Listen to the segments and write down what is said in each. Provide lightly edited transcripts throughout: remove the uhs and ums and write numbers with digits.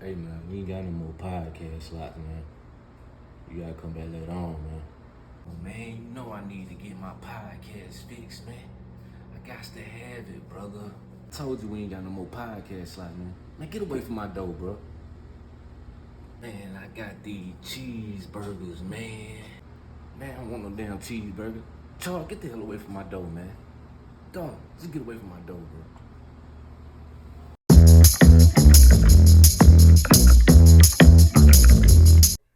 Hey man, we ain't got no more podcast slots, man. You gotta come back later on, man. Oh man, you know I need to get my podcast fixed, man. I got to have it, brother. I told you we ain't got no more podcast slots, man. Man, get away from my door, bro. Man, I got these cheeseburgers, man. Man, I don't want no damn cheeseburger. Charles, get the hell away from my door, man. Dog, just get away from my door, bro.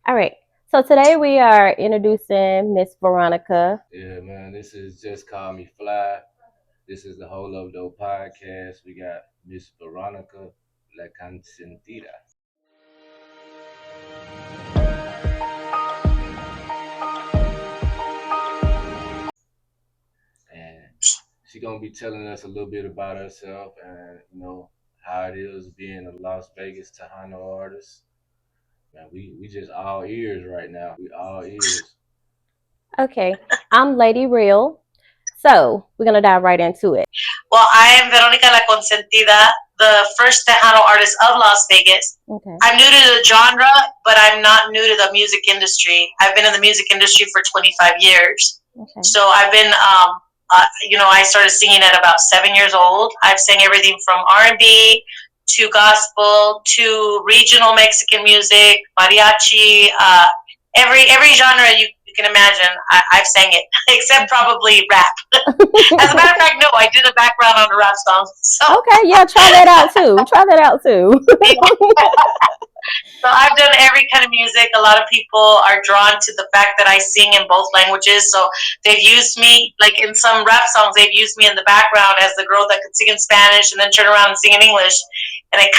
All right. So today we are introducing Miss Veronica. Yeah, man, this is Just Call Me Fly. This is the Whole Up Dope podcast. We got Miss Veronica La Consentida. And she's gonna be telling us a little bit about herself and how it is being a Las Vegas Tejano artist. Man, we just all ears right now. We all ears. Okay. I'm Lady Real. So we're going to dive right into it. Well, I am Veronica La Consentida, the first Tejano artist of Las Vegas. Okay. I'm new to the genre, but I'm not new to the music industry. I've been in the music industry for 25 years. Okay. So I've been, I started singing at about 7 years old. I've sang everything from R&B to gospel to regional Mexican music, mariachi, every genre you can imagine, I've sang it, except probably rap. As a matter of fact, no, I did a background on a rap song. So. Okay, yeah, try that out too. So I've done every kind of music. A lot of people are drawn to the fact that I sing in both languages. So they've used me, like in some rap songs, they've used me in the background as the girl that could sing in Spanish and then turn around and sing in English. And it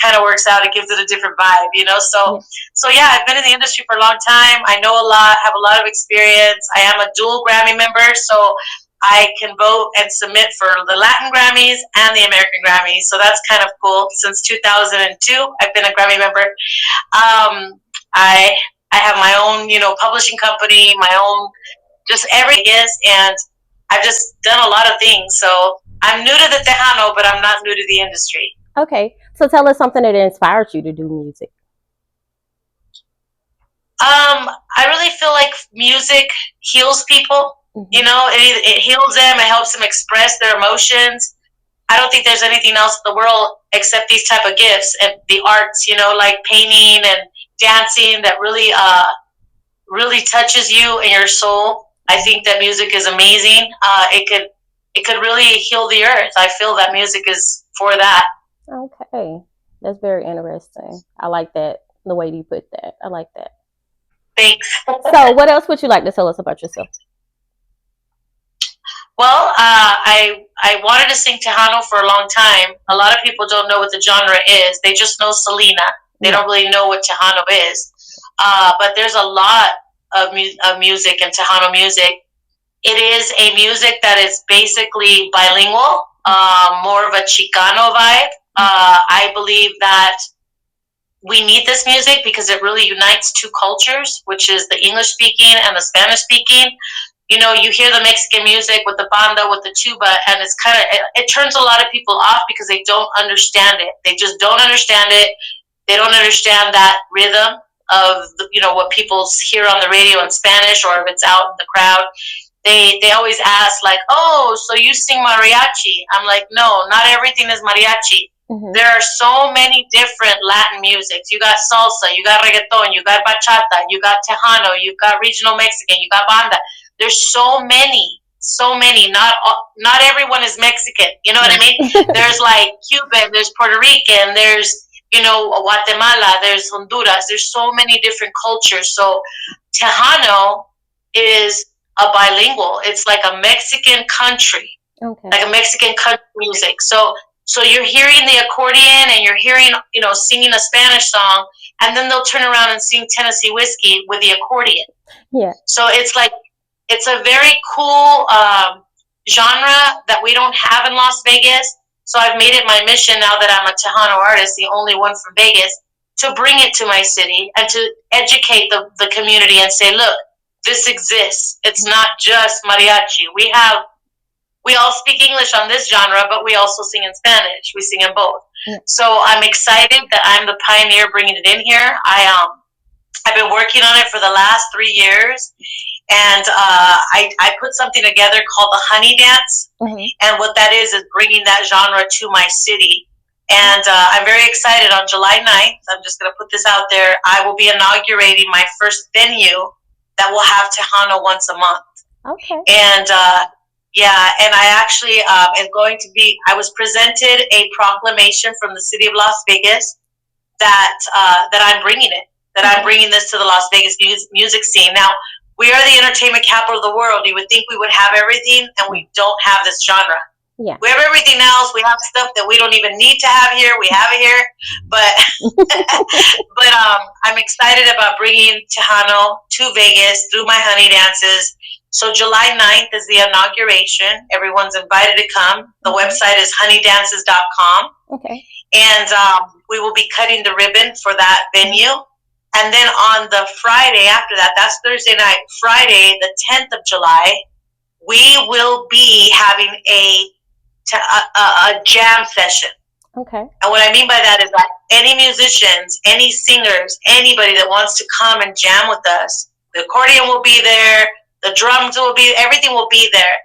kind of works out. It gives it a different vibe, you know. So yeah, I've been in the industry for a long time. I know a lot, have a lot of experience. I am a dual Grammy member, so I can vote and submit for the Latin Grammys and the American Grammys. So that's kind of cool. Since 2002, I've been a Grammy member. I have my own, publishing company, my own, just everything is, and I've just done a lot of things. So I'm new to the Tejano, but I'm not new to the industry. Okay, so tell us something that inspired you to do music. I really feel like music heals people. Mm-hmm. It heals them. It helps them express their emotions. I don't think there's anything else in the world except these type of gifts and the arts, like painting and dancing that really, really touches you and your soul. I think that music is amazing. It could really heal the earth. I feel that music is for that. Okay, that's very interesting. I like that, the way you put that. I like that. Thanks. So what else would you like to tell us about yourself? Well, I wanted to sing Tejano for a long time. A lot of people don't know what the genre is. They just know Selena. They don't really know what Tejano is. But there's a lot of music and Tejano music. It is a music that is basically bilingual, more of a Chicano vibe. I believe that we need this music because it really unites two cultures, which is the English speaking and the Spanish speaking. You hear the Mexican music with the banda, with the tuba, and it turns a lot of people off because they don't understand it. They just don't understand it. They don't understand that rhythm of, what people hear on the radio in Spanish, or if it's out in the crowd. They always ask, like, oh, so you sing mariachi? I'm like, no, not everything is mariachi. Mm-hmm. There are so many different Latin musics. You got salsa, you got reggaeton, you got bachata, you got Tejano, you got regional Mexican, you got banda. There's so many. Not everyone is Mexican. You know what I mean? There's like Cuban, there's Puerto Rican, there's, Guatemala, there's Honduras. There's so many different cultures. So Tejano is a bilingual. It's like a Mexican country, okay. Like a Mexican country music. So you're hearing the accordion and you're hearing, singing a Spanish song, and then they'll turn around and sing Tennessee Whiskey with the accordion. Yeah. So it's a very cool genre that we don't have in Las Vegas. So I've made it my mission, now that I'm a Tejano artist, the only one from Vegas, to bring it to my city and to educate the community and say, look, this exists. It's not just mariachi. We all speak English on this genre, but we also sing in Spanish. We sing in both. Yeah. So I'm excited that I'm the pioneer bringing it in here. I've been working on it for the last 3 years, and I put something together called the Honey Dance. Mm-hmm. And what that is bringing that genre to my city. And I'm very excited. On July 9th, I'm just going to put this out there, I will be inaugurating my first venue that will have Tejano once a month. Okay. And and I actually am going to be, I was presented a proclamation from the city of Las Vegas that I'm bringing it, that I'm bringing this to the Las Vegas music scene. Now, we are the entertainment capital of the world. You would think we would have everything, and we don't have this genre. Yeah. We have everything else. We have stuff that we don't even need to have here. We have it here, but I'm excited about bringing Tejano to Vegas through my Honey Dances. So July 9th is the inauguration. Everyone's invited to come. The website is honeydances.com. Okay. And we will be cutting the ribbon for that venue. And then on the Friday after that, that's Thursday night, Friday, the 10th of July, we will be having a jam session. Okay. And what I mean by that is that any musicians, any singers, anybody that wants to come and jam with us, the accordion will be there, the drums will be, everything will be there.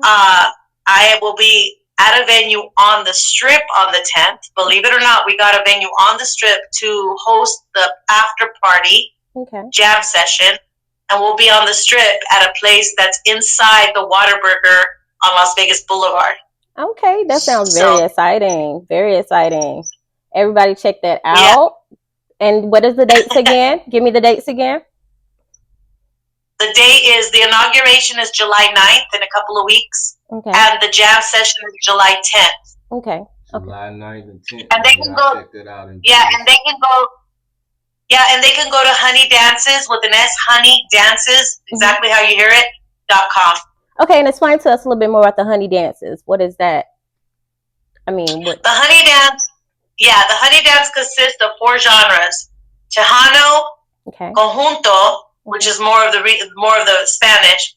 I will be at a venue on the Strip on the 10th. Believe it or not, we got a venue on the Strip to host the after party jam session. And we'll be on the Strip at a place that's inside the Whataburger on Las Vegas Boulevard. Okay, that sounds very exciting. Very exciting. Everybody check that out. Yeah. And what is the dates again? Give me the dates again. The date is, the inauguration is July 9th in a couple of weeks. Okay. And the jam session is July 10th. Okay. July 9th and 10th. And they can go, and they can go to Honey Dances with an S, Honey Dances, exactly how you hear it, .com. Okay, and explain to us a little bit more about the Honey Dances. What is that? I mean, what? The Honey Dance, the Honey Dance consists of 4 genres: Tejano, Conjunto, which is more of the Spanish,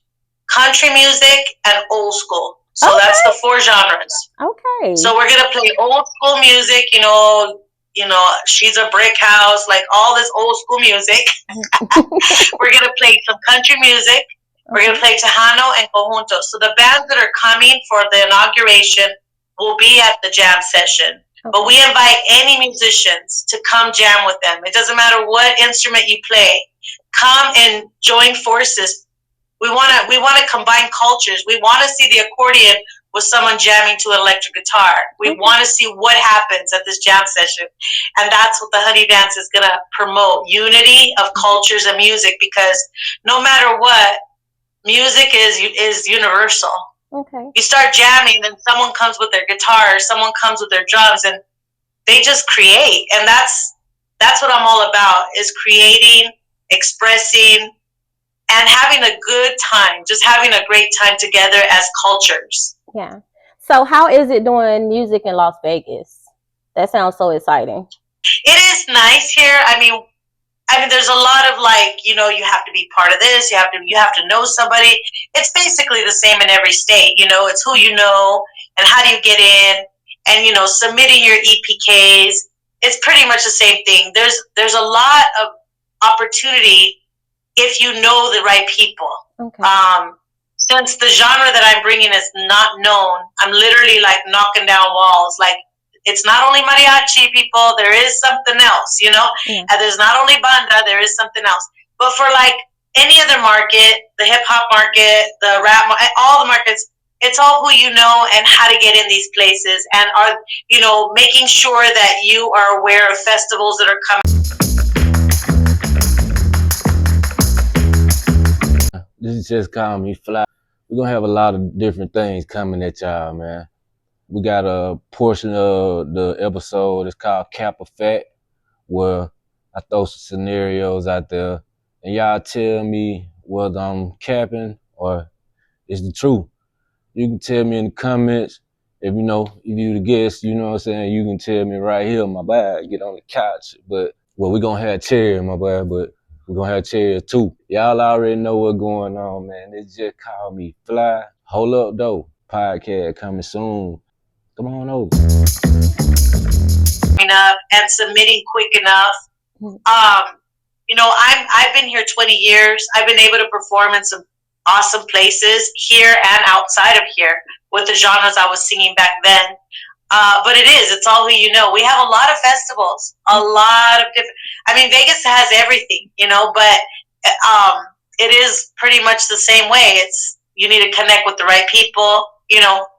country music, and old school. So that's the 4 genres. Okay. So we're gonna play old school music, you know, She's a Brick House, like all this old school music. We're gonna play some country music. We're going to play Tejano and Conjunto. So the bands that are coming for the inauguration will be at the jam session. Okay. But we invite any musicians to come jam with them. It doesn't matter what instrument you play. Come and join forces. We want to combine cultures. We want to see the accordion with someone jamming to an electric guitar. We want to see what happens at this jam session. And that's what the Honey Dance is going to promote, unity of cultures and music, because no matter what, music is universal. Okay. You start jamming, then someone comes with their guitar, someone comes with their drums, and they just create. And that's what I'm all about, is creating, expressing, and having a good time, just having a great time together as cultures. Yeah. So how is it doing music in Las Vegas? That sounds so exciting. It is nice here. I mean, there's a lot of you have to be part of this. You have to know somebody. It's basically the same in every state. It's who you know and how do you get in, and submitting your EPKs. It's pretty much the same thing. There's a lot of opportunity if you know the right people. Okay. Since the genre that I'm bringing is not known, I'm literally knocking down walls. It's not only mariachi, people. There is something else, Yeah. And there's not only banda. There is something else. But for any other market, the hip hop market, the rap market, all the markets, it's all who you know and how to get in these places, and are making sure that you are aware of festivals that are coming. This is just calling me fly. We're gonna have a lot of different things coming at y'all, man. We got a portion of the episode, it's called Cap or Fact, where I throw some scenarios out there and y'all tell me whether I'm capping or it's the truth. You can tell me in the comments. If you the guest, you know what I'm saying, you can tell me right here, my boy, get on the couch. But we're gonna have chairs, my boy, but we're gonna have chairs too. Y'all already know what's going on, man. They just call me fly. Hold up though. Podcast coming soon. Come on over. up and submitting quick enough. I've been here 20 years. I've been able to perform in some awesome places here and outside of here with the genres I was singing back then. But it's all who you know. We have a lot of festivals, a lot of different. I mean, Vegas has everything, but it is pretty much the same way. It's you need to connect with the right people.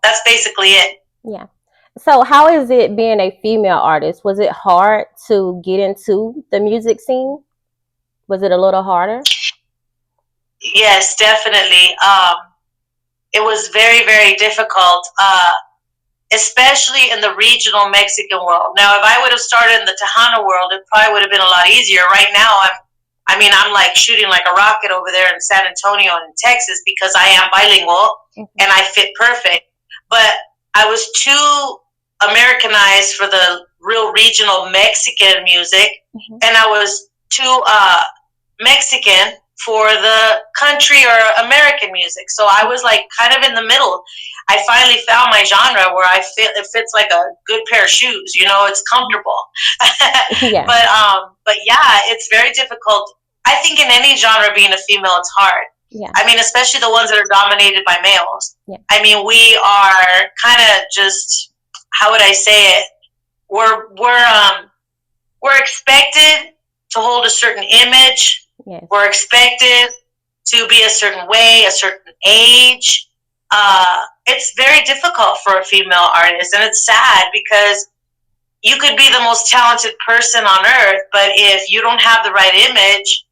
That's basically it. Yeah. So how is it being a female artist? Was it hard to get into the music scene? Was it a little harder? Yes, definitely. It was very, very difficult, especially in the regional Mexican world. Now, if I would have started in the Tejano world, it probably would have been a lot easier. Right now, I'm like shooting like a rocket over there in San Antonio and in Texas because I am bilingual and I fit perfect. But I was too Americanized for the real regional Mexican music, and I was too Mexican for the country or American music. So I was like kind of in the middle. I finally found my genre where it fits like a good pair of shoes. It's comfortable. Yeah. But yeah, it's very difficult. I think in any genre, being a female, it's hard. Yeah. I mean, especially the ones that are dominated by males. Yeah. I mean, we are kind of just, how would I say it? We're expected to hold a certain image. Yes. We're expected to be a certain way, a certain age. It's very difficult for a female artist, and it's sad because you could be the most talented person on earth, but if you don't have the right image,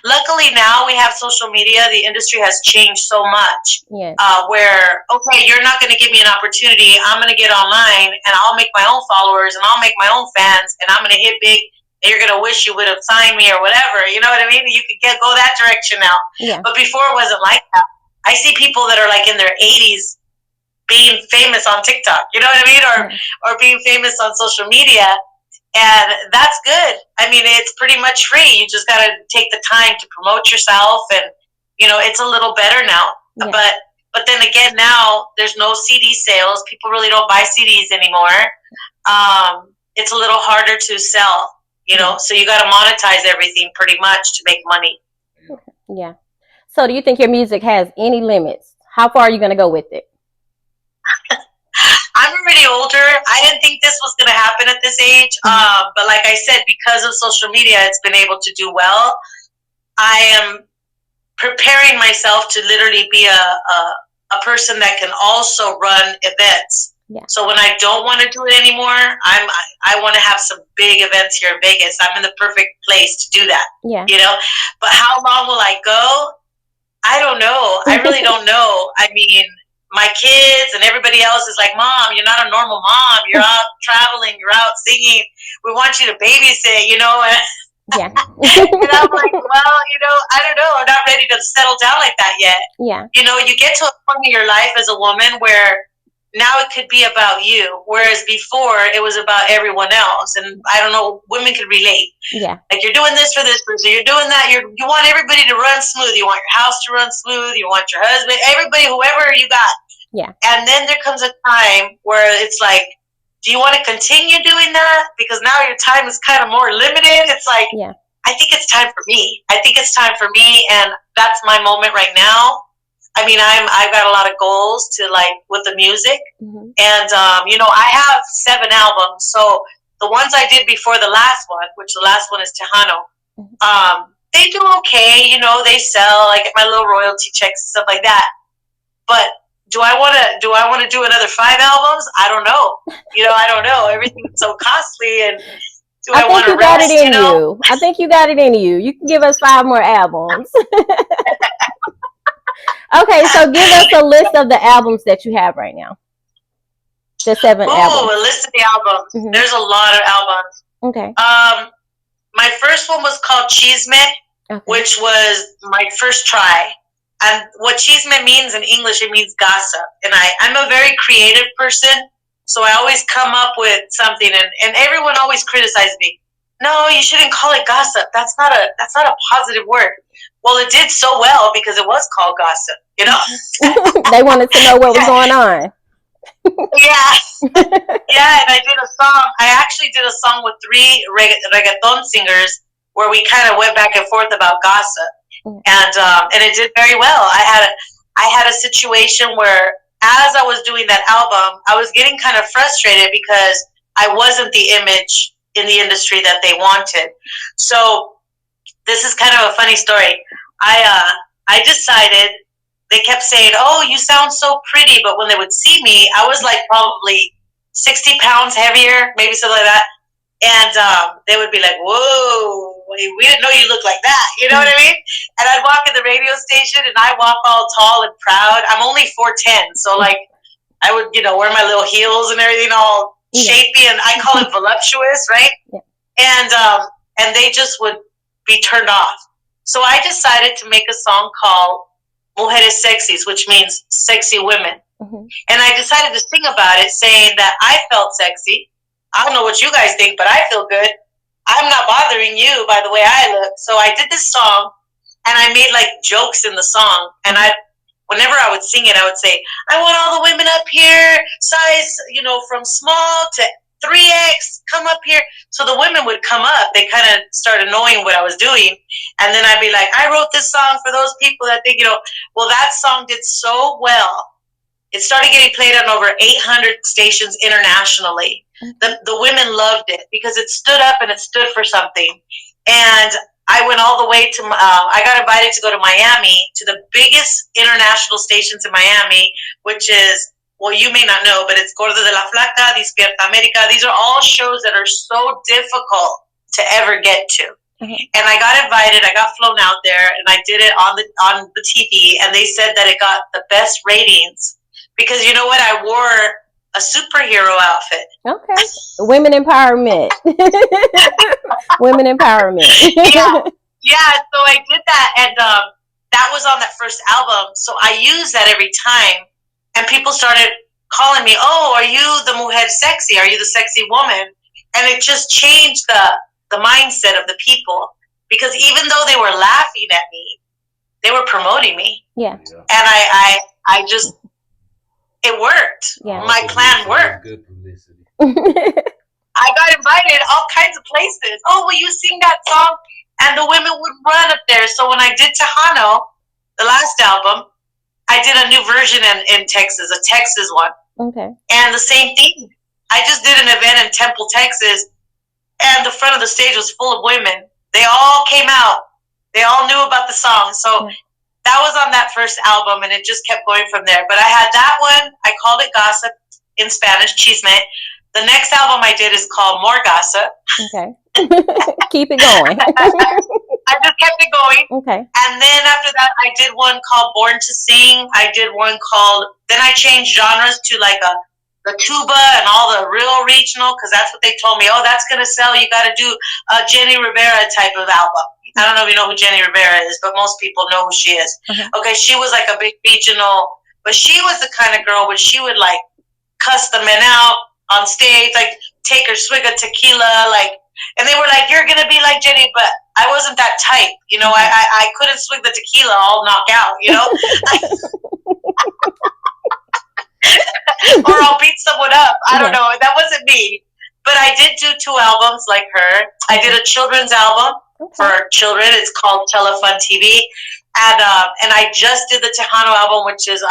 luckily now we have social media. The industry has changed so much. Yes. Where, okay, you're not going to give me an opportunity. I'm going to get online and I'll make my own followers and I'll make my own fans and I'm going to hit big. And you're going to wish you would have signed me or whatever. You know what I mean? You could go that direction now. Yeah. But before it wasn't like that. I see people that are like in their 80s being famous on TikTok. You know what I mean? Or being famous on social media. And that's good. I mean, it's pretty much free. You just got to take the time to promote yourself. And, it's a little better now. Yeah. But then again, now there's no CD sales. People really don't buy CDs anymore. It's a little harder to sell. So you got to monetize everything pretty much to make money. Yeah. So do you think your music has any limits? How far are you going to go with it? I'm already older. I didn't think this was going to happen at this age. But like I said, because of social media, it's been able to do well. I am preparing myself to literally be a person that can also run events. Yeah. So when I don't want to do it anymore, I want to have some big events here in Vegas. I'm in the perfect place to do that. Yeah. But how long will I go? I don't know. I really don't know. I mean, my kids and everybody else is like, Mom, you're not a normal mom. You're out traveling. You're out singing. We want you to babysit, Yeah. And I'm like, well, I don't know. I'm not ready to settle down like that yet. Yeah. You get to a point in your life as a woman where now it could be about you, whereas before it was about everyone else. And I don't know, women could relate. Yeah. Like, you're doing this for this person, you're doing that. You want everybody to run smooth. You want your house to run smooth. You want your husband, everybody, whoever you got. Yeah. And then there comes a time where it's like, do you want to continue doing that? Because now your time is kind of more limited. It's like, yeah. I think it's time for me. And that's my moment right now. I mean, I've got a lot of goals to with the music, and I have 7 albums. So the ones I did before the last one, which the last one is Tejano, they do okay. They sell. I get my little royalty checks and stuff like that. But do I want to do another 5 albums? I don't know. I don't know. Everything's so costly, and I want to got rest, it in you. I think you got it in you. You can give us 5 more albums. Okay, so give us a list of the albums that you have right now. The 7 albums. A list of the albums. Mm-hmm. There's a lot of albums. Okay. My first one was called Chisme, which was my first try. And what chisme means in English, it means gossip. And I'm a very creative person, so I always come up with something. And everyone always criticizes me. No, you shouldn't call it gossip. That's not a positive word. Well, it did so well because it was called gossip, They wanted to know what was going on. Yeah. Yeah, and I did a song. I actually did a song with three reggaeton singers where we kind of went back and forth about gossip, and it did very well. I had a situation where as I was doing that album, I was getting kind of frustrated because I wasn't the image in the industry that they wanted. So this is kind of a funny story. I decided they kept saying, "Oh, you sound so pretty," but when they would see me, I was like probably 60 pounds heavier, maybe something like that. And they would be like, "Whoa, we didn't know you looked like that." You know what I mean? And I'd walk in the radio station, and I walk all tall and proud. I'm only 4'10", so like I would, wear my little heels and everything, all shapy, and I call it voluptuous, right? Yeah. And they just would be turned off. So I decided to make a song called Mujeres Sexys, which means sexy women. Mm-hmm. And I decided to sing about it, saying that I felt sexy. I don't know what you guys think, but I feel good. I'm not bothering you by the way I look. So I did this song, and I made like jokes in the song. And whenever I would sing it, I would say, "I want all the women up here, size, from small to 3X, come up here." So the women would come up. They kind of started knowing what I was doing. And then I'd be like, "I wrote this song for those people that think, well, that song did so well. It started getting played on over 800 stations internationally. The women loved it because it stood up and it stood for something. And I went all the way to, I got invited to go to Miami, to the biggest international stations in Miami, which is, well, you may not know, but it's Gordo de la Flaca, Despierta America. These are all shows that are so difficult to ever get to. Mm-hmm. And I got invited, I got flown out there, and I did it on the TV, and they said that it got the best ratings. Because you know what? I wore a superhero outfit. Okay. Women empowerment. Women empowerment. Yeah, so I did that, and that was on that first album. So I used that every time, and people started calling me, "Oh, are you the mujer sexy? Are you the sexy woman?" And it just changed the mindset of the people, because even though they were laughing at me, they were promoting me. Yeah. And I just, it worked. Yeah. My plan worked. Good publicity. I got invited all kinds of places. "Oh, will you sing that song?" And the women would run up there. So when I did Tejano, the last album, I did a new version in Texas, a Texas one. Okay. And the same thing. I just did an event in Temple, Texas, and the front of the stage was full of women. They all came out. They all knew about the song. So that was on that first album, and it just kept going from there. But I had that one. I called it Gossip, in Spanish, Chisme. The next album I did is called More Gossip. Okay. Keep it going. I just kept it going. Okay. And then after that, I did one called Born to Sing. I did one called, then I changed genres to like the tuba and all the real regional, because that's what they told me. "Oh, that's going to sell. You got to do a Jenny Rivera type of album." I don't know if you know who Jenny Rivera is, but most people know who she is. Uh-huh. Okay, she was like a big regional, but she was the kind of girl where she would like cuss the men out on stage, like take her swig of tequila, like, and they were like, "You're going to be like Jenny," but I wasn't that type. I couldn't swig the tequila, all knock out, or I'll beat someone up. I don't know. That wasn't me. But I did do 2 albums like her. I did a children's album for children. It's called Telefun TV. And I just did the Tejano album, which is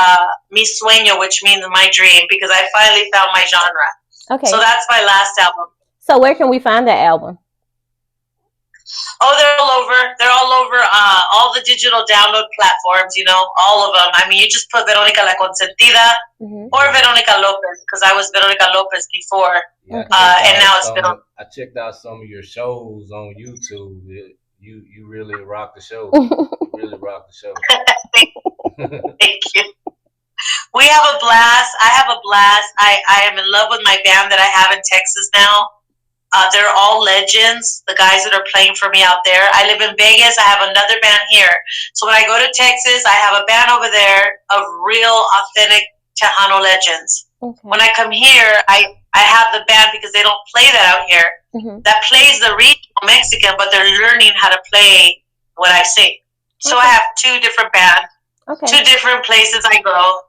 Mi Sueño, which means my dream, because I finally found my genre. Okay. So that's my last album. So where can we find that album? Oh, they're all over. They're all over all the digital download platforms, all of them. I mean, you just put Veronica La Consentida or Veronica Lopez, because I was Veronica Lopez before. Yeah, and now it's Veronica. I checked out some of your shows on YouTube. You really rock the show. Thank you. We have a blast. I have a blast. I am in love with my band that I have in Texas now. They're all legends, the guys that are playing for me out there. I live in Vegas. I have another band here. So when I go to Texas, I have a band over there of real, authentic Tejano legends. Okay. When I come here, I have the band, because they don't play that out here, that plays the regional Mexican, but they're learning how to play what I sing. So I have 2 different bands, 2 different places I go.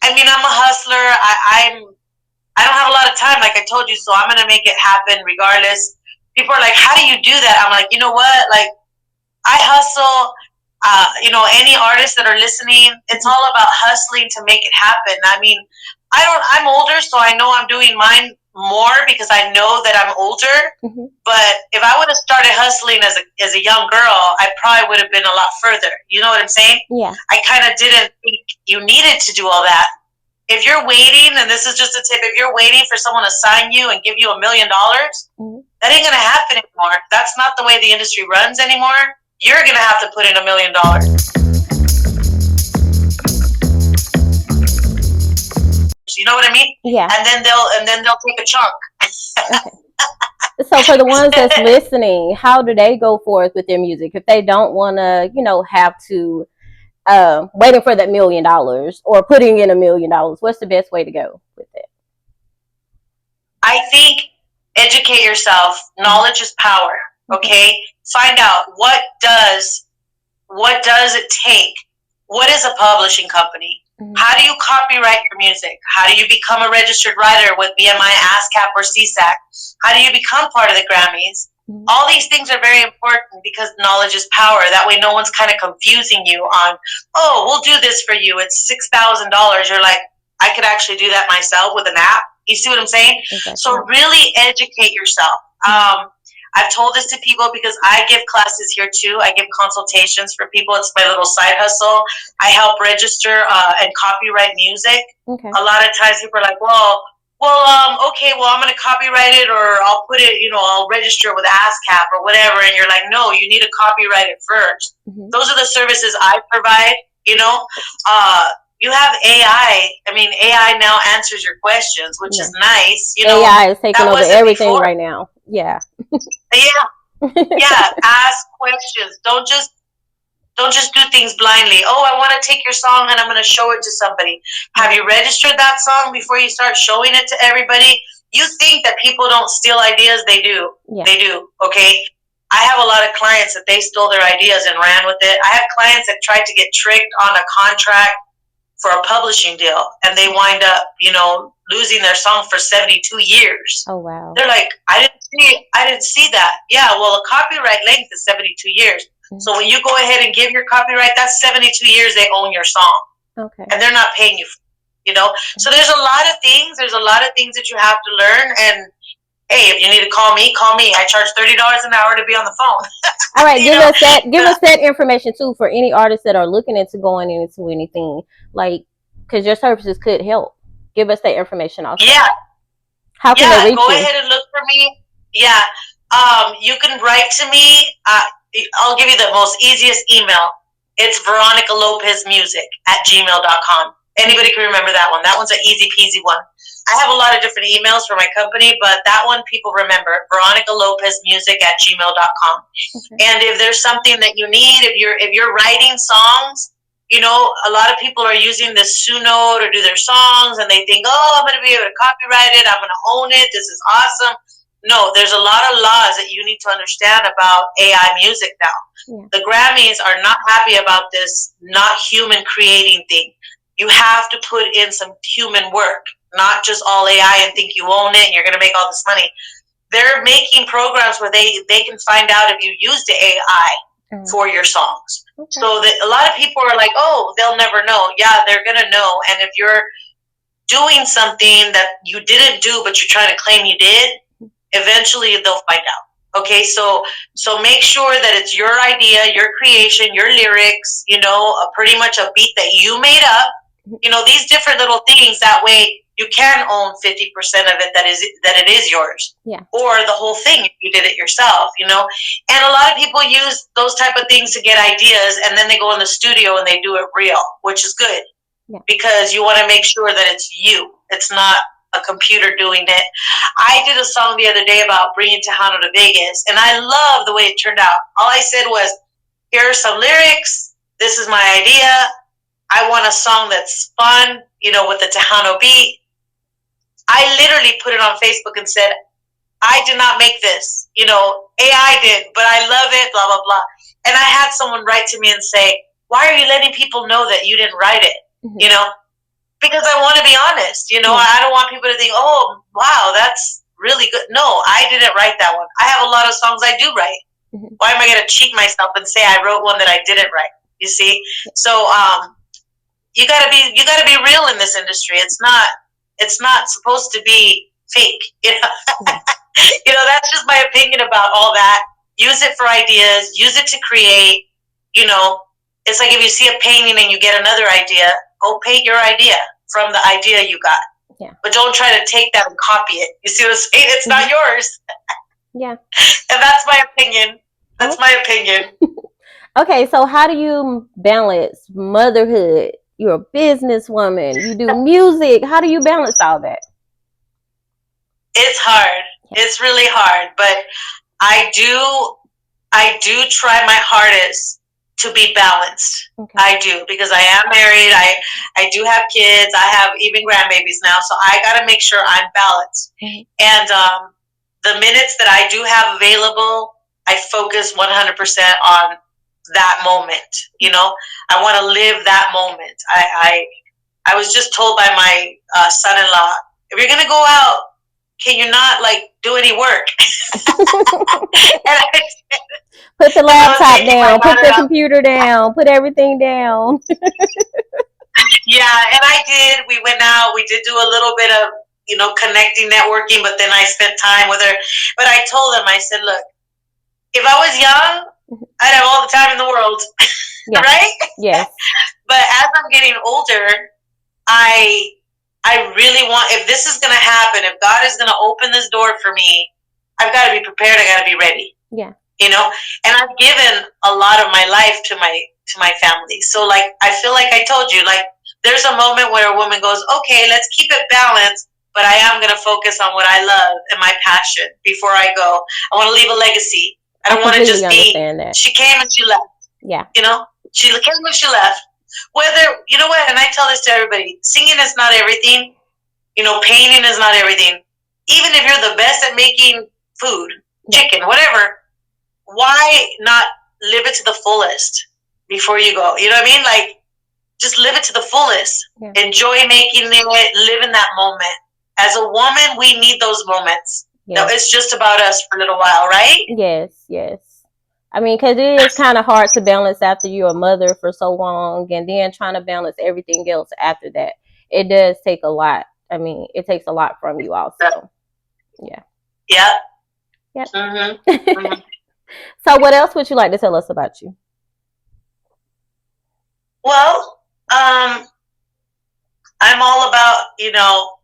I mean, I'm a hustler. I don't have a lot of time, like I told you, so I'm gonna make it happen regardless. People are like, "How do you do that?" I'm like, you know what? Like, I hustle. Any artists that are listening, it's all about hustling to make it happen. I mean, I'm older, so I know I'm doing mine more because I know that I'm older. Mm-hmm. But if I would have started hustling as a young girl, I probably would have been a lot further. You know what I'm saying? Yeah. I kind of didn't think you needed to do all that. If you're waiting, and this is just a tip, if you're waiting for someone to sign you and give you $1 million, that ain't gonna happen anymore. That's not the way the industry runs anymore. You're gonna have to put in $1 million. You know what I mean? Yeah. And then they'll take a chunk. Okay. So for the ones that's listening, how do they go forth with their music if they don't want to, have to waiting for that $1 million or putting in $1 million? What's the best way to go with it? I think educate yourself. Knowledge is power. Okay? Find out what does it take? What is a publishing company? How do you copyright your music? How do you become a registered writer with BMI, ASCAP, or CSAC? How do you become part of the Grammys? All these things are very important because knowledge is power. That way no one's kind of confusing you on, oh, we'll do this for you. It's $6,000. You're like, I could actually do that myself with an app. You see what I'm saying? Exactly. So really educate yourself. I've told this to people because I give classes here too. I give consultations for people. It's my little side hustle. I help register and copyright music. Okay. A lot of times people are like, okay, I'm going to copyright it, or I'll put it, I'll register with ASCAP or whatever. And you're like, no, you need to copyright it first. Those are the services I provide, You have AI. I mean, AI now answers your questions, which is nice. AI is taking over everything right now. Yeah. Yeah. Ask questions. Don't just do things blindly. Oh, I want to take your song and I'm going to show it to somebody. Have you registered that song before you start showing it to everybody? You think that people don't steal ideas? They do. Yeah. They do. Okay. I have a lot of clients that they stole their ideas and ran with it. I have clients that tried to get tricked on a contract for a publishing deal, and they wind up, losing their song for 72 years. Oh, wow. They're like, I didn't see that. Yeah, well, a copyright length is 72 years. So when you go ahead and give your copyright, that's 72 years they own your song. Okay. And they're not paying you, So there's a lot of things. There's a lot of things that you have to learn. And hey, if you need to call me, call me. I charge $30 an hour to be on the phone. All right, give us that information too for any artists that are looking into going into anything, like, because your services could help. Give us that information also. Yeah. How can they reach you? Go ahead and look for me. Yeah. You can write to me. I'll give you the most easiest email. It's veronicalopezmusic@gmail.com. Anybody can remember that one. That one's an easy peasy one. I have a lot of different emails for my company, but that one people remember, veronicalopezmusic@gmail.com. Okay. And if there's something that you need, if you're writing songs, a lot of people are using this Suno to do their songs, and they think, oh, I'm going to be able to copyright it. I'm going to own it. This is awesome. No, there's a lot of laws that you need to understand about AI music now. Yeah. The Grammys are not happy about this not human creating thing. You have to put in some human work, not just all AI and think you own it and you're going to make all this money. They're making programs where they can find out if you used the AI for your songs. Okay. So that a lot of people are like, oh, they'll never know. Yeah, they're going to know. And if you're doing something that you didn't do but you're trying to claim you did, eventually they'll find out. Okay, so make sure that it's your idea, your creation, your lyrics, pretty much a beat that you made up. These different little things. That way you can own 50% of it that it is yours. Yeah. Or the whole thing if you did it yourself, And a lot of people use those type of things to get ideas, and then they go in the studio and they do it real, which is good. Yeah. Because you want to make sure that it's you. It's not a computer doing it. I did a song the other day about bringing Tejano to Vegas, and I love the way it turned out. All I said was, here are some lyrics. This is my idea. I want a song that's fun, with the Tejano beat. I literally put it on Facebook and said, I did not make this. AI did, but I love it, blah, blah, blah. And I had someone write to me and say, why are you letting people know that you didn't write it? Mm-hmm. because I want to be honest. You know, Yeah. I don't want people to think, oh, wow, that's really good. No, I didn't write that one. I have a lot of songs I do write. Mhm. Why am I going to cheat myself and say I wrote one that I didn't write? You see? So you gotta be real in this industry. It's not supposed to be fake. You know, you know, that's just my opinion about all that. Use it for ideas. Use it to create. You know, it's like if you see a painting and you get another idea, go paint your idea from the idea you got. Yeah. But don't try to take that and copy it. You see what I'm saying? It's not yours. Yeah. And that's my opinion. That's my opinion. Okay, so how do you balance motherhood? You're a businesswoman. You do music. How do you balance all that? It's hard. It's really hard, but I do try my hardest to be balanced. Okay. I do, because I am married. I do have kids. I have even grandbabies now, so I got to make sure I'm balanced. Mhm. And the minutes that I do have available, I focus 100% on that moment. You know, I want to live that moment. I was just told by my son-in-law, if you're gonna go out, can you not like do any work? And Put the I was laptop taking my down. Put the daughter out. computer down. Put everything down. Yeah, and I did. We went out. We did do a little bit of, you know, connecting, networking, but then I spent time with her. But I told him, I said, look, if I was young, I'd have all the time in the world, Yeah. right? Yes. But as I'm getting older, I really want, if this is going to happen, if God is going to open this door for me, I've got to be prepared. I got to be ready. Yeah. You know, and I've given a lot of my life to my family. So like, I feel like I told you, like, there's a moment where a woman goes, okay, let's keep it balanced, but I am going to focus on what I love and my passion before I go. I want to leave a legacy. I don't want to just be, that. she came and she left. Yeah. You know, she came and she left. Whether, you know what, and I tell this to everybody, singing is not everything. You know, painting is not everything. Even if you're the best at making food, chicken, whatever, why not live it to the fullest before you go? You know what I mean? Like, just live it to the fullest. Yeah. Enjoy making it, live in that moment. As a woman, we need those moments. Yes. No, it's just about us for a little while, right? Yes, yes. I mean, because it is kind of hard to balance after you're a mother for so long, and then trying to balance everything else after that. It does take a lot. I mean, it takes a lot from you also. Yeah. Yep. Yep. Mm-hmm. Mm-hmm. So what else would you like to tell us about you? Well, I'm all about, you know,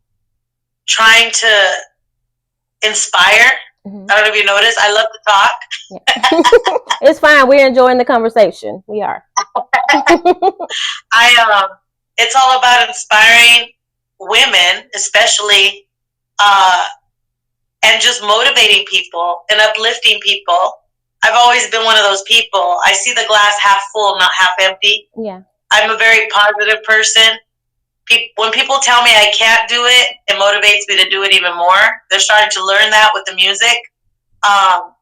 trying to inspire. Mm-hmm. I don't know if you noticed, I love to talk. Yeah. It's fine. We're enjoying the conversation. We are. It's all about inspiring women, especially, and just motivating people and uplifting people. I've always been one of those people. I see the glass half full, not half empty. Yeah. I'm a very positive person. When people tell me I can't do it, it motivates me to do it even more. They're starting to learn that with the music,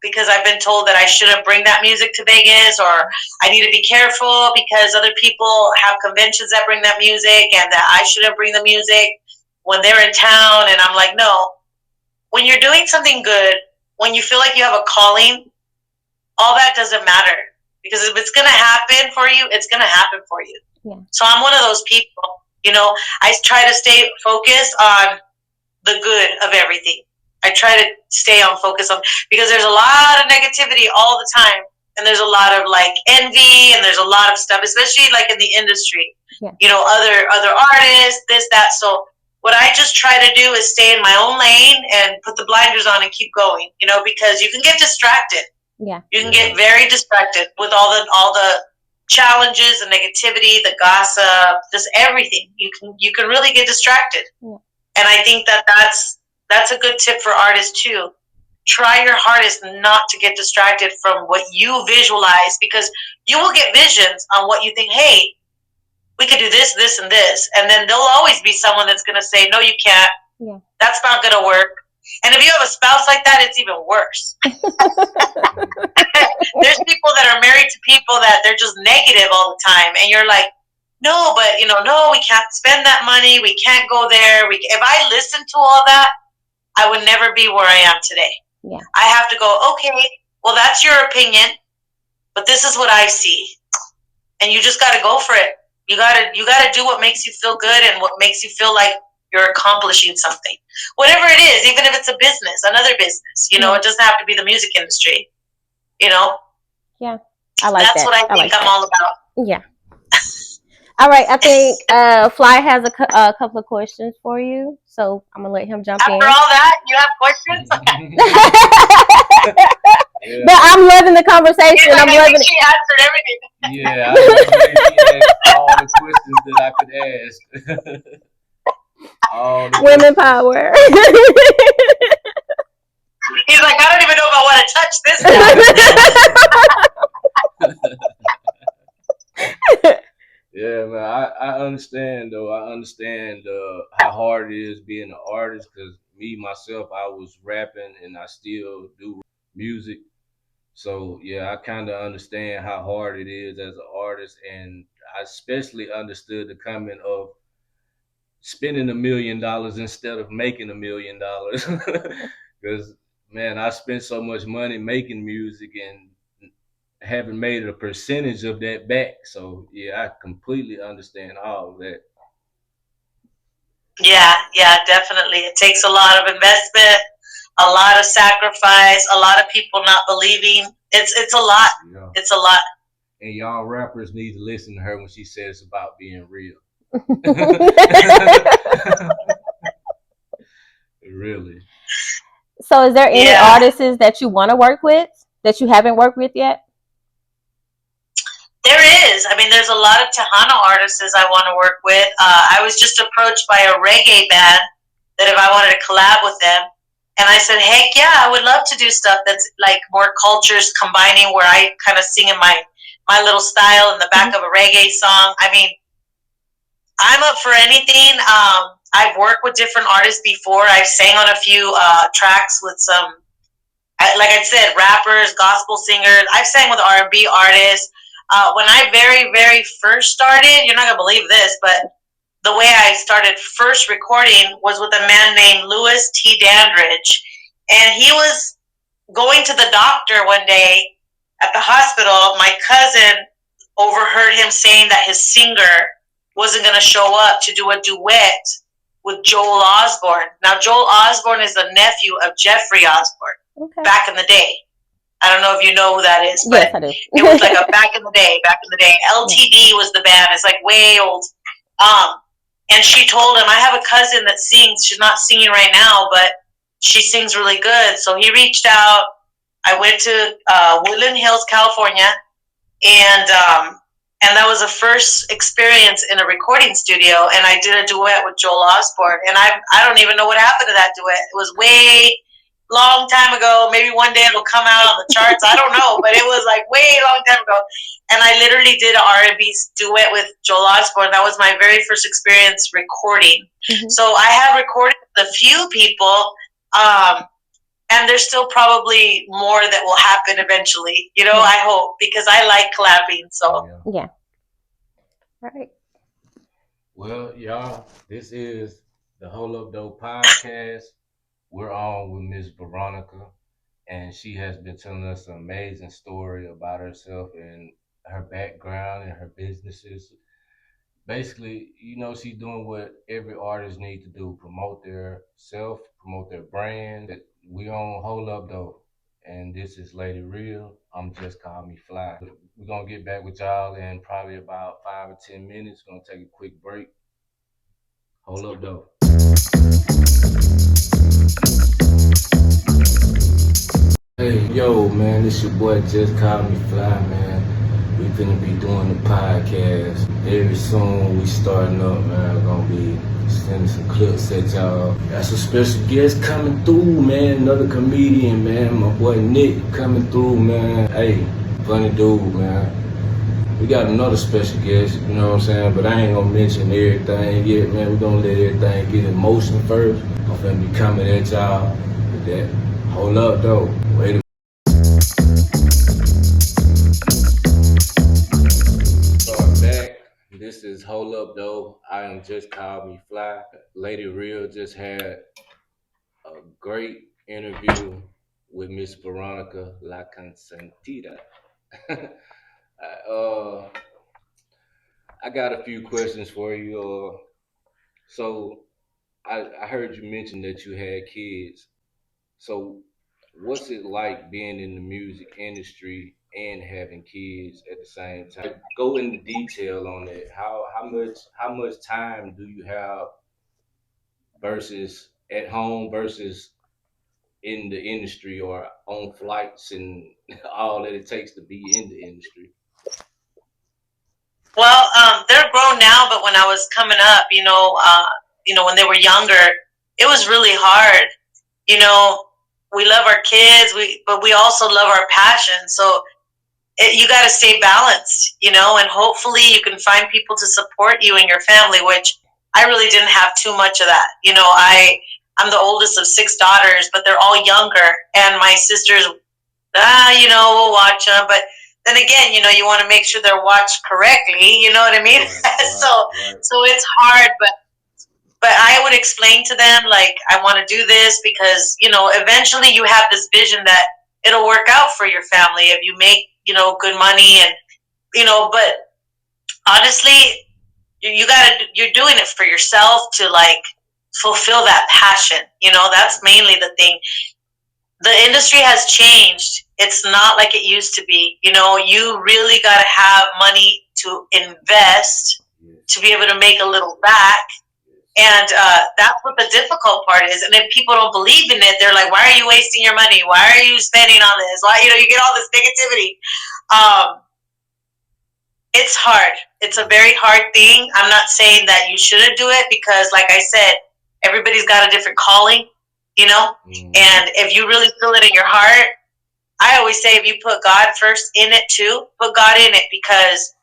because I've been told that I shouldn't bring that music to Vegas, or I need to be careful because other people have conventions that bring that music, and that I shouldn't bring the music when they're in town. And I'm like, no. When you're doing something good, when you feel like you have a calling, all that doesn't matter. Because if it's going to happen for you, it's going to happen for you. Yeah. So I'm one of those people. You know, I try to stay focused on the good of everything. I try to stay on focus on, because there's a lot of negativity all the time. And there's a lot of like envy, and there's a lot of stuff, especially like in the industry. Yeah. You know, other artists, this, that. So what I just try to do is stay in my own lane and put the blinders on and keep going, you know, because you can get distracted. Yeah. You can get very distracted with all the challenges, the negativity, the gossip, just everything. You can really get distracted. Yeah. And I think that's a good tip for artists too. Try your hardest not to get distracted from what you visualize, because you will get visions on what you think, hey, we could do this, this, and this. And then there'll always be someone that's going to say, no, you can't. Yeah. That's not going to work. And if you have a spouse like that, it's even worse. There's people that are married to people that they're just negative all the time. And you're like, no, but no, we can't spend that money. We can't go there. If I listened to all that, I would never be where I am today. Yeah. I have to go, okay, well, that's your opinion, but this is what I see. And you just got to go for it. You got to do what makes you feel good and what makes you feel like you're accomplishing something. Whatever it is, even if it's a business, another business, it doesn't have to be the music industry, Yeah. I like That's that. what I think I'm all about. Yeah. All right. I think Fly has a couple of questions for you. So I'm going to let him jump in. After all that, you have questions? Yeah. But I'm loving the conversation. Like, I'm loving it. She answered everything. Yeah, I asked all the questions that I could ask. All the Women questions. power. He's like, I don't even know if I want to touch this now. Yeah, man, I understand though. I understand how hard it is being an artist. Because me myself, I was rapping and I still do music. So yeah, I kind of understand how hard it is as an artist, and I especially understood the comment of spending $1 million instead of making $1 million. Because man, I spent so much money making music and haven't made a percentage of that back. So yeah, I completely understand all of that. Yeah, definitely. It takes a lot of investment, a lot of sacrifice, a lot of people not believing. It's a lot. Yeah. It's a lot. And y'all rappers need to listen to her when she says about being real. Really. So is there any artists that you want to work with that you haven't worked with yet? There is. I mean, there's a lot of Tejano artists I want to work with. I was just approached by a reggae band that if I wanted to collab with them. And I said, heck yeah, I would love to do stuff that's like more cultures combining where I kind of sing in my little style in the back of a reggae song. I mean, I'm up for anything. I've worked with different artists before. I've sang on a few tracks with some, like I said, rappers, gospel singers. I've sang with R&B artists. When I very, very first started, you're not going to believe this, but the way I started first recording was with a man named Louis T. Dandridge. And he was going to the doctor one day at the hospital. My cousin overheard him saying that his singer wasn't going to show up to do a duet with Joel Osborne. Now, Joel Osborne is the nephew of Jeffrey Osborne back in the day. I don't know if you know who that is, but yes, I do. It was like a back in the day. LTD was the band. It's like way old. And she told him, I have a cousin that sings. She's not singing right now, but she sings really good. So he reached out. I went to Woodland Hills, California, and that was the first experience in a recording studio. And I did a duet with Joel Osborne. And I don't even know what happened to that duet. It was way long time ago. Maybe one day it'll come out on the charts. I don't know, but it was like way long time ago. And I literally did an R&B duet with Joel Osborne. That was my very first experience recording. Mm-hmm. So I have recorded with a few people, and there's still probably more that will happen eventually. I hope, because I like collabing. So yeah. All right. Well, y'all, this is the Hold Up Dope podcast. We're on with Miss Veronica, and she has been telling us an amazing story about herself and her background and her businesses. Basically, she's doing what every artist needs to do: promote their self, promote their brand. We on Hold Up Though, and this is Lady Real. I'm just Call Me Fly. We're gonna get back with y'all in probably about 5 or 10 minutes. Gonna take a quick break. Hold Up Though. Hey, yo, man, this your boy Just Call Me Fly, man. We finna be doing the podcast very soon. We starting up, man. We're gonna be sending some clips at y'all. Got some special guests coming through, man. Another comedian, man. My boy Nick coming through, man. Hey, funny dude, man. We got another special guest, you know what I'm saying? But I ain't gonna mention everything yet, man. We're gonna let everything get in motion first. I'm finna be coming at y'all with that. Hold up, though. Wait a This is up though? I am just called me fly. Lady Real just had a great interview with Miss Veronica La Consentida. uh, I got a few questions for you. So I heard you mention that you had kids. So what's it like being in the music industry and having kids at the same time? Go into detail on that. How much time do you have versus at home versus in the industry or on flights and all that it takes to be in the industry? Well, they're grown now, but when I was coming up, when they were younger, it was really hard. You know, we love our kids, but we also love our passion. So you got to stay balanced, and hopefully you can find people to support you and your family, which I really didn't have too much of that. I'm the oldest of six daughters, but they're all younger, and my sisters, we'll watch them, but then again, you want to make sure they're watched correctly. You know what I mean? Right, so, right, right. so it's hard, but I would explain to them, like, I want to do this because, eventually you have this vision that it'll work out for your family if you make, good money and, but honestly, you're doing it for yourself to like fulfill that passion. That's mainly the thing. The industry has changed. It's not like it used to be. You really got to have money to invest Yes, to be able to make a little back. yes. And that's what the difficult part is. And if people don't believe in it, they're like, why are you wasting your money? Why are you spending on this? Why, you get all this negativity. It's hard. It's a very hard thing. I'm not saying that you shouldn't do it because, like I said, everybody's got a different calling, Mm-hmm. and if you really feel it in your heart, I always say if you put God first in it too, put God in it because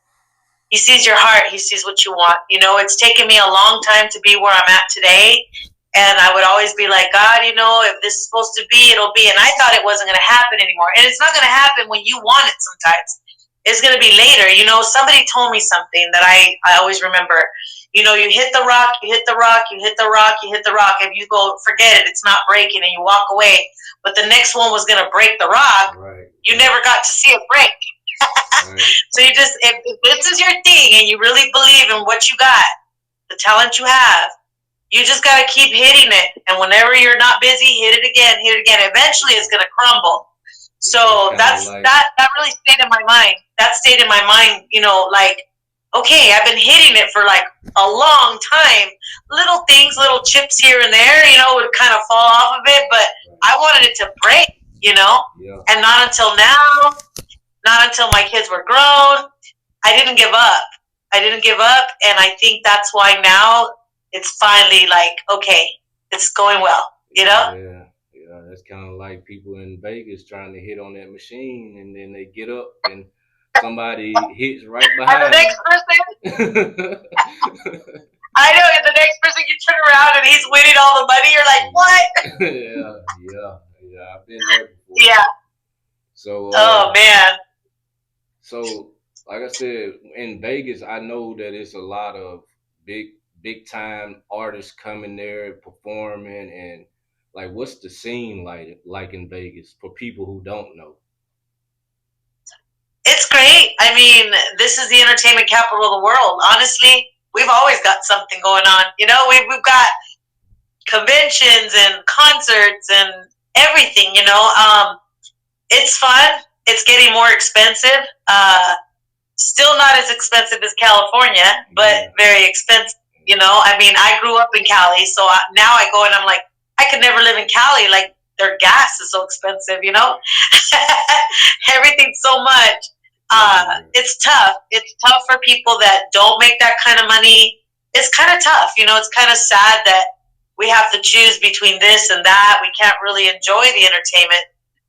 He sees your heart. He sees what you want. It's taken me a long time to be where I'm at today. And I would always be like, God, if this is supposed to be, it'll be. And I thought it wasn't going to happen anymore. And it's not going to happen when you want it sometimes. It's going to be later. Somebody told me something that I always remember. You hit the rock, you hit the rock, you hit the rock, you hit the rock. If you go, forget it, it's not breaking, and you walk away. But the next one was going to break the rock. Right, You right, never got to see it break. right. So if this is your thing and you really believe in what you got, the talent you have, you just got to keep hitting it. And whenever you're not busy, hit it again, hit it again. Eventually it's going to crumble. Yeah, it's So kind of like that really stayed in my mind. That stayed in my mind, like, okay, I've been hitting it for like a long time. Little things, little chips here and there, would kind of fall off of it, but I wanted it to break, yeah, and not until now, not until my kids were grown. I didn't give up. I didn't give up. And I think that's why now it's finally like, okay, it's going well. yeah, yeah. That's kind of like people in Vegas trying to hit on that machine, and then they get up and somebody hits right And the next behind person, them. I know, and the next person you turn around and he's winning all the money. You're like, what? Yeah, yeah, yeah. I've been there before. Yeah. So, Oh, man. so like I said, in Vegas, I know that it's a lot of big, big time artists coming there performing, and like, what's the scene like in Vegas for people who don't know? It's great. I mean, this is the entertainment capital of the world. Honestly, we've always got something going on. We've got conventions and concerts and everything. It's fun. It's getting more expensive. Still not as expensive as California, but Yeah, very expensive. I mean, I grew up in Cali, so now I go and I'm like, I could never live in Cali. Like, their gas is so expensive. Everything's so much. everywhere. It's tough. It's tough for people that don't make that kind of money. It's kind of tough. It's kind of sad that we have to choose between this and that. We can't really enjoy the entertainment,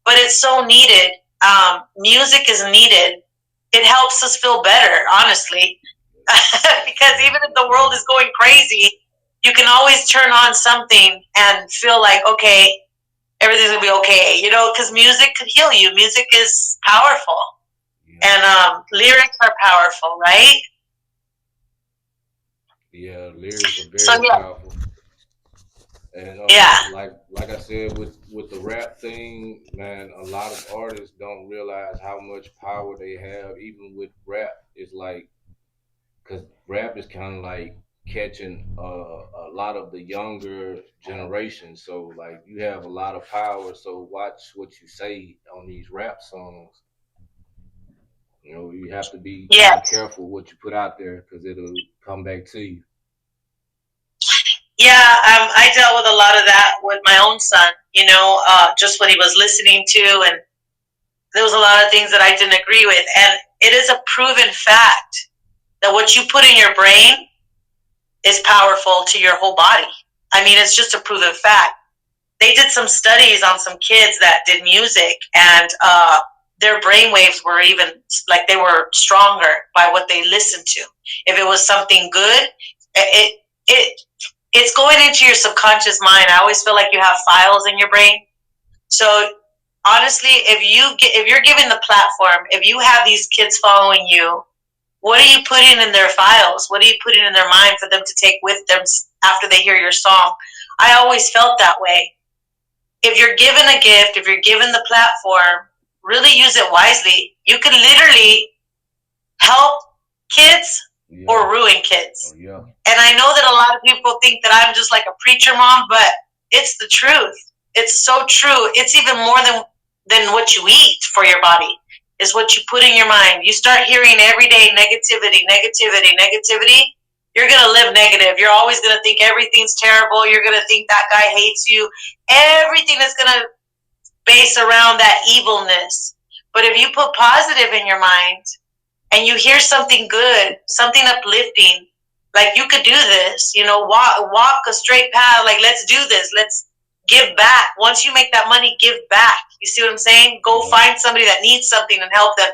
but it's so needed. Music is needed. It helps us feel better, honestly. Because Yeah, even if the world yeah, is going crazy, you can always turn on something and feel like, okay, everything's gonna be okay. Because music could heal you. Music is powerful, yeah. and lyrics are powerful, right? Yeah, lyrics are So very yeah, powerful. And yeah, like I said with the rap thing, man, a lot of artists don't realize how much power they have. Even with rap, it's like because rap is kind of like catching a lot of the younger generation. So like you have a lot of power. So watch what you say on these rap songs. You know, you have to be kind of yes. careful what you put out there because it'll come back to you. Yeah, I dealt with a lot of that with my own son, just what he was listening to. And there was a lot of things that I didn't agree with. And it is a proven fact that what you put in your brain is powerful to your whole body. I mean, it's just a proven fact. They did some studies on some kids that did music, and their brain waves were even like they were stronger by what they listened to. If it was something good, it it's going into your subconscious mind. I always feel like you have files in your brain. So honestly, if you're given the platform, if you have these kids following you, what are you putting in their files? What are you putting in their mind for them to take with them after they hear your song? I always felt that way. If you're given a gift, if you're given the platform, really use it wisely. You can literally help kids Yeah. or ruin Oh kids. yeah. And I know that a lot of people think that I'm just like a preacher mom, but it's the truth. It's so true. It's even more than what you eat for your body. Is what you put in your mind. You start hearing every day negativity, negativity, negativity. You're gonna live negative. You're always gonna think everything's terrible. You're gonna think that guy hates you. Everything is gonna base around that evilness. But if you put positive in your mind, and you hear something good, something uplifting, like you could do this, walk a straight path, like let's do this, let's give back. Once you make that money, give back. You see what I'm saying? Go Yeah. find somebody that needs something and help them.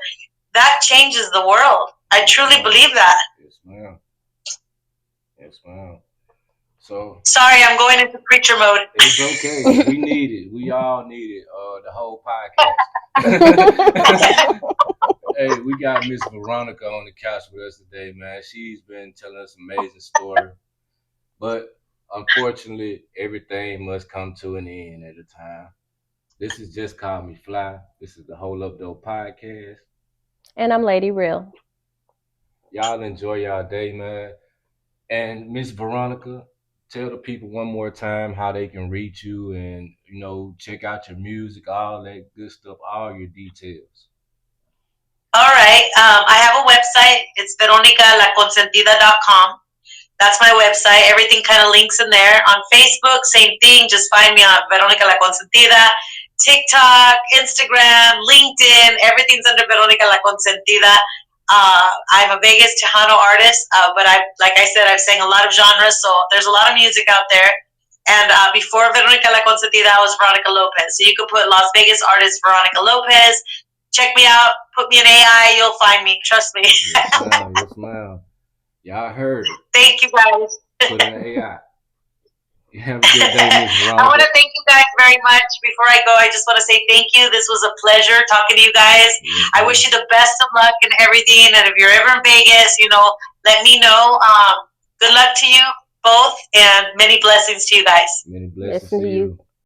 That changes the world. I truly believe that. Yes, ma'am. Yes, ma'am. So Sorry, I'm going into preacher mode. it's okay. We need it. We all need it. The whole podcast. Hey, we got Miss Veronica on the couch with us today, man. She's been telling us an amazing story, but unfortunately, everything must come to an end at a time. This is Just Call Me Fly. This is the Whole Up Though podcast. And I'm Lady Real. Y'all enjoy y'all day, man. And Miss Veronica, tell the people one more time how they can reach you and check out your music, all that good stuff, all your details. All right. I have a website. It's veronicalaconsentida.com. That's my website. Everything kind of links in there. On Facebook, same thing. Just find me on Veronica La Consentida. TikTok, Instagram, LinkedIn, everything's under Veronica La Consentida. I'm a Vegas Tejano artist, but like I said, I've sang a lot of genres, so there's a lot of music out there. And before Veronica La Consentida, I was Veronica Lopez. So you could put Las Vegas artist Veronica Lopez. Check me out. Put me in AI. You'll find me. Trust me. Yes, ma'am. Yes, ma'am. Y'all heard it. Thank you, guys. Put in AI. You have a good day, Miss I want Veronica. to thank you guys very much. Before I go, I just want to say thank you. This was a pleasure talking to you guys. Yes, I ma'am. wish you the best of luck and everything. And if you're ever in Vegas, let me know. Good luck to you both, and many blessings to you guys. Many blessings Listen to to you. you.